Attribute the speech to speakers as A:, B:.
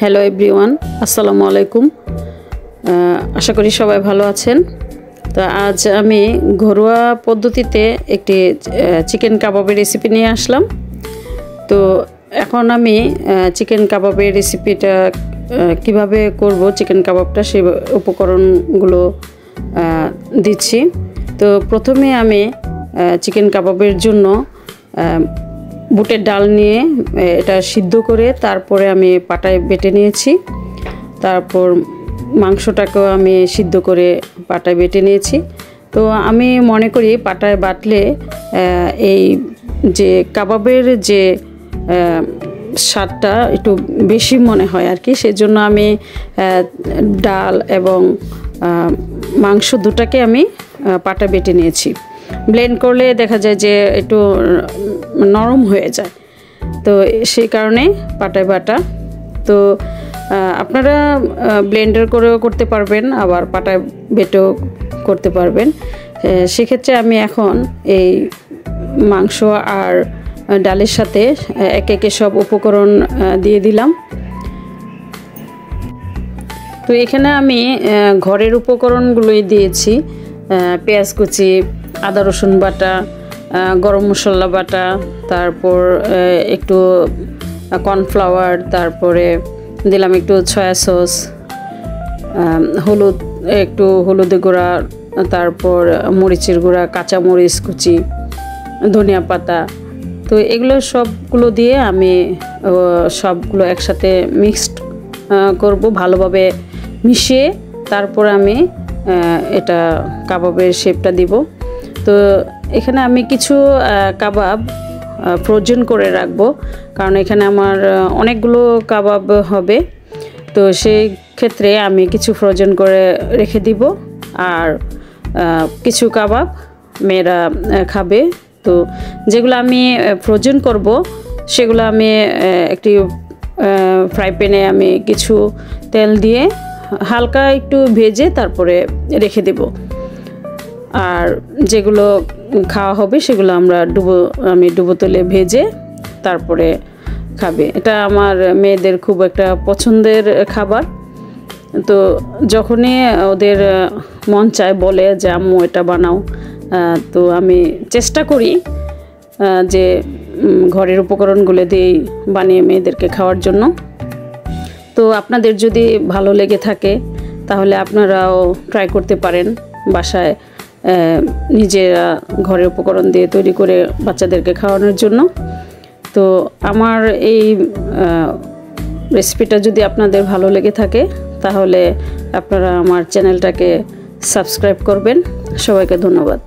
A: Hello everyone, আসসালামু আলাইকুম। আশা করি সবাই ভালো আছেন। তো আজ আমি ঘরোয়া পদ্ধতিতে একটি চিকেন কাবাবের রেসিপি নিয়ে আসলাম। তো এখন আমি চিকেন কাবাবের রেসিপিটা কিভাবে করব, চিকেন কাবাবটা সেই উপকরণগুলো দিচ্ছি। তো প্রথমে আমি চিকেন কাবাবের জন্য বুটের ডাল নিয়ে এটা সিদ্ধ করে তারপরে আমি পাটায় বেটে নিয়েছি। তারপর মাংসটাকেও আমি সিদ্ধ করে পাটায় বেটে নিয়েছি। তো আমি মনে করি পাটায় বাটলে এই যে কাবাবের যে স্বাদটা একটু বেশি মনে হয় আর কি। সেজন্য আমি ডাল এবং মাংস দুটাকে আমি পাটায় বেটে নিয়েছি। ব্লেন্ড করলে দেখা যায় যে একটু নরম হয়ে যায়, তো সেই কারণে পাটায় বাটা। তো আপনারা ব্লেন্ডার করেও করতে পারবেন, আবার পাটায় বেটেও করতে পারবেন। সেক্ষেত্রে আমি এখন এই মাংস আর ডালের সাথে একে একে সব উপকরণ দিয়ে দিলাম। তো এখানে আমি ঘরের উপকরণগুলোই দিয়েছি, পেঁয়াজ কুচি, আদা রসুন বাটা, গরম মশলা বাটা, তারপর একটু কর্নফ্লাওয়ার, তারপরে দিলাম একটু সয়া সস, হলুদ, একটু হলুদের গুঁড়া, তারপর মরিচের গুঁড়া, কাঁচা মরিচ কুচি, ধনিয়া পাতা। তো এগুলো সবগুলো দিয়ে আমি সবগুলো একসাথে মিক্সড করব, ভালোভাবে মিশিয়ে তারপর আমি এটা কাবাবের শেপটা দিব। তো এখানে আমি কিছু কাবাব ফ্রোজেন করে রাখবো, কারণ এখানে আমার অনেকগুলো কাবাব হবে। তো সেই ক্ষেত্রে আমি কিছু ফ্রোজেন করে রেখে দিব, আর কিছু কাবাব মেয়েরা খাবে। তো যেগুলো আমি ফ্রোজেন করব সেগুলো আমি একটি ফ্রাই প্যানে আমি কিছু তেল দিয়ে হালকা একটু ভেজে তারপরে রেখে দেব। আর যেগুলো খাওয়া হবে সেগুলো আমি ডুবো তেলে ভেজে তারপরে খাবে। এটা আমার মেয়েদের খুব একটা পছন্দের খাবার। তো যখনই ওদের মন চায় বলে যে আম্মু এটা বানাও, তো আমি চেষ্টা করি যে ঘরের উপকরণগুলো দিয়েই বানিয়ে মেয়েদেরকে খাওয়ার জন্য। তো আপনাদের যদি ভালো লেগে থাকে তাহলে আপনারাও ট্রাই করতে পারেন বাসায়, নিজেরা ঘরের উপকরণ দিয়ে তৈরি করে বাচ্চাদেরকে খাওয়ানোর জন্য। তো আমার এই রেসিপিটা যদি আপনাদের ভালো লেগে থাকে তাহলে আপনারা আমার চ্যানেলটাকে সাবস্ক্রাইব করবেন। সবাইকে ধন্যবাদ।